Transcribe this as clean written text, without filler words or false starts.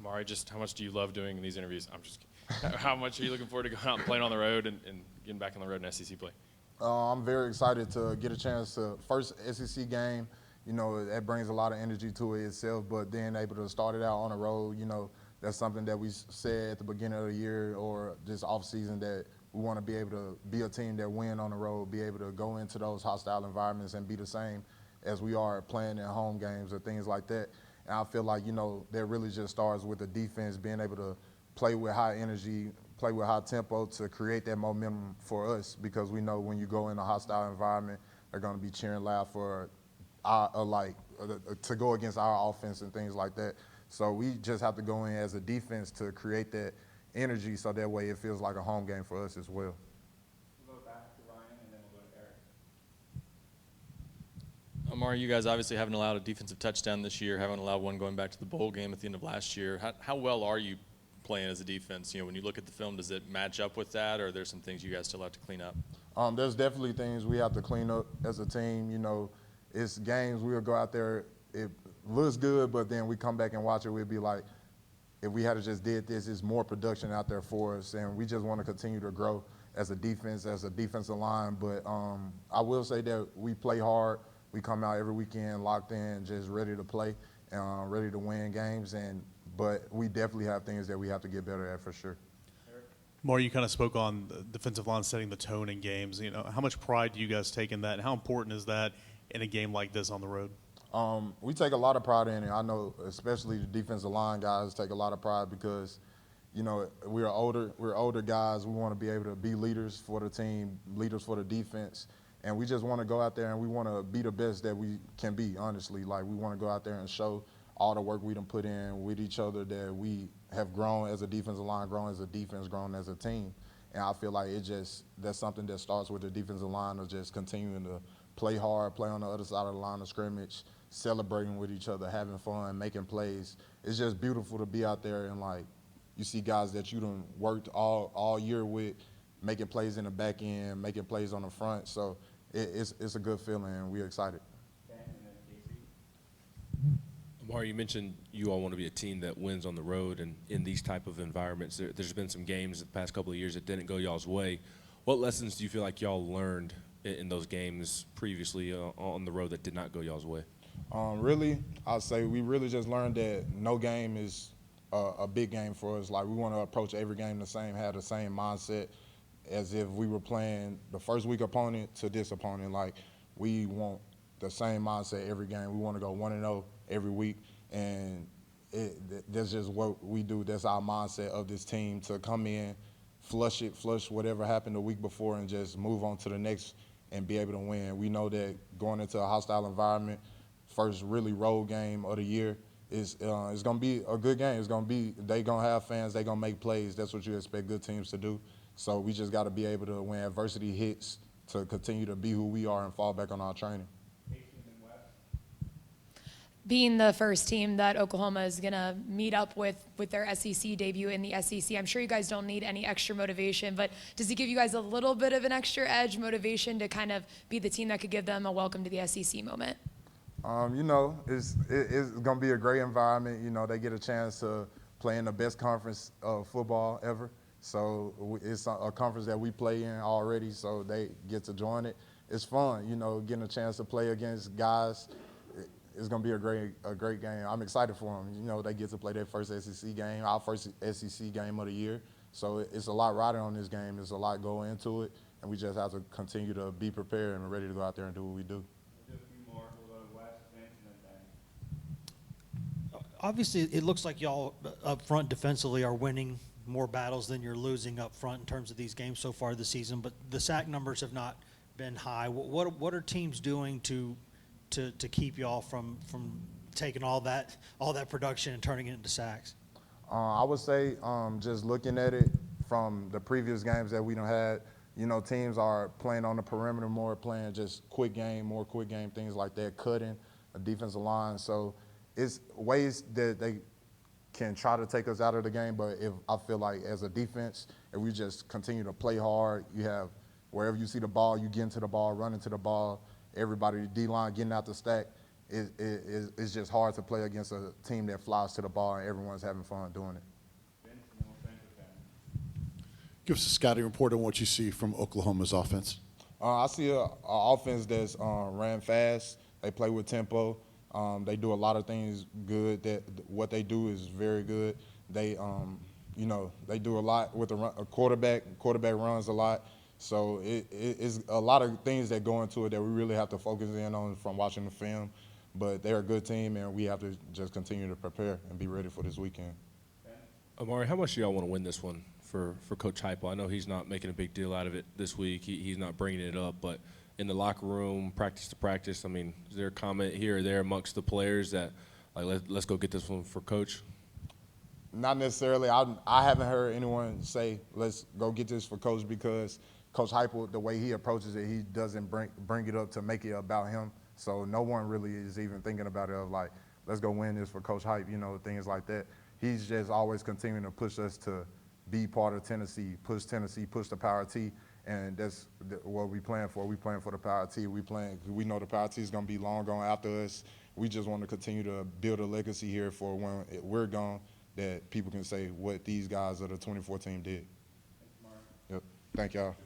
Omari, just how much do you love doing these interviews? I'm just kidding. How much are you looking forward to going out and playing on the road and getting back on the road in SEC play? I'm very excited to get a chance to first SEC game. You know, that brings a lot of energy to it itself, but then able to start it out on the road, you know, that's something that we said at the beginning of the year or just off season that we want to be able to be a team that win on the road, be able to go into those hostile environments and be the same as we are playing in home games or things like that. And I feel like, you know, that really just starts with the defense being able to play with high energy, play with high tempo to create that momentum for us, because we know when you go in a hostile environment, they're going to be cheering loud for to go against our offense and things like that. So we just have to go in as a defense to create that energy so that way it feels like a home game for us as well. We'll go back to Ryan and then we'll go to Eric. Omari, you guys obviously haven't allowed a defensive touchdown this year, haven't allowed one going back to the bowl game at the end of last year. How well are you playing as a defense? You know, when you look at the film, does it match up with that, or are there some things you guys still have to clean up? There's definitely things we have to clean up as a team. You know, it's games we'll go out there, it looks good, but then we come back and watch it, we'll be like, if we had just did this, it's more production out there for us, and we just want to continue to grow as a defense, as a defensive line. But I will say that we play hard. We come out every weekend locked in, just ready to play, ready to win games, but we definitely have things that we have to get better at for sure. More, you kind of spoke on the defensive line setting the tone in games. You know, how much pride do you guys take in that, and how important is that in a game like this on the road? We take a lot of pride in it. I know especially the defensive line guys take a lot of pride because, you know, we're older guys. We want to be able to be leaders for the team, leaders for the defense, and we just want to go out there and we want to be the best that we can be, honestly. Like, we want to go out there and show all the work we done put in with each other, that we have grown as a defensive line, grown as a defense, grown as a team. And I feel like that's something that starts with the defensive line of just continuing to play hard, play on the other side of the line of scrimmage, celebrating with each other, having fun, making plays. It's just beautiful to be out there and, like, you see guys that you done worked all year with, making plays in the back end, making plays on the front. So it's a good feeling, and we're excited. Omari, you mentioned you all want to be a team that wins on the road, and in these type of environments, there's been some games the past couple of years that didn't go y'all's way. What lessons do you feel like y'all learned in those games previously on the road that did not go y'all's way? Really, I'd say we really just learned that no game is a big game for us. Like, we want to approach every game the same, have the same mindset as if we were playing the first week opponent to this opponent. Like, we want the same mindset every game. We want to go 1-0 every week, and that's just what we do. That's our mindset of this team, to come in, flush whatever happened the week before, and just move on to the next and be able to win. We know that going into a hostile environment, first really road game of the year, it's going to be a good game. They going to have fans, they going to make plays. That's what you expect good teams to do. So we just got to be able to, when adversity hits, to continue to be who we are and fall back on our training. Being the first team that Oklahoma is going to meet up with their SEC debut in the SEC, I'm sure you guys don't need any extra motivation, but does it give you guys a little bit of an extra edge, motivation, to kind of be the team that could give them a welcome to the SEC moment? You know, it's going to be a great environment. You know, they get a chance to play in the best conference of football ever. So it's a conference that we play in already, so they get to join it. It's fun, you know, getting a chance to play against guys. It's going to be a great game. I'm excited for them. You know, they get to play their first SEC game, our first SEC game of the year. So it's a lot riding on this game. There's a lot going into it, and we just have to continue to be prepared and ready to go out there and do what we do. We'll do a few more. We'll go to West, Vince, and then Ben. Obviously, it looks like y'all up front defensively are winning more battles than you're losing up front in terms of these games so far this season, but the sack numbers have not been high. What are teams doing to keep y'all from taking all that production and turning it into sacks? I would say just looking at it from the previous games that we done had, you know, teams are playing on the perimeter more, playing just more quick game, things like that, cutting a defensive line. So it's ways that they can try to take us out of the game, but if I feel like as a defense, if we just continue to play hard, you have wherever you see the ball, you get into the ball, run into the ball, everybody, the D-line getting out the stack, it's just hard to play against a team that flies to the ball and everyone's having fun doing it. Vince, and then we'll finish with Ben. Give us a scouting report on what you see from Oklahoma's offense. I see a offense that's ran fast. They play with tempo. They do a lot of things good. That what they do is very good. They they do a lot with a quarterback. Quarterback runs a lot. So it's a lot of things that go into it that we really have to focus in on from watching the film. But they're a good team, and we have to just continue to prepare and be ready for this weekend. Omari, how much do y'all want to win this one for Coach Heupel? I know he's not making a big deal out of it this week. He's not bringing it up, but in the locker room, practice to practice, I mean, is there a comment here or there amongst the players that, like, let's go get this one for Coach? Not necessarily. I haven't heard anyone say, let's go get this for Coach, because Coach Heupel, the way he approaches it, he doesn't bring it up to make it about him. So no one really is even thinking about it of like, let's go win this for Coach Hype, things like that. He's just always continuing to push us to be part of Tennessee, push the Power T, and that's what we playing for. We playing for the Power T. We know the Power T is going to be long gone after us. We just want to continue to build a legacy here for when we're gone, that people can say what these guys of the 24 team did. Thanks, Mark. Yep. Thank y'all.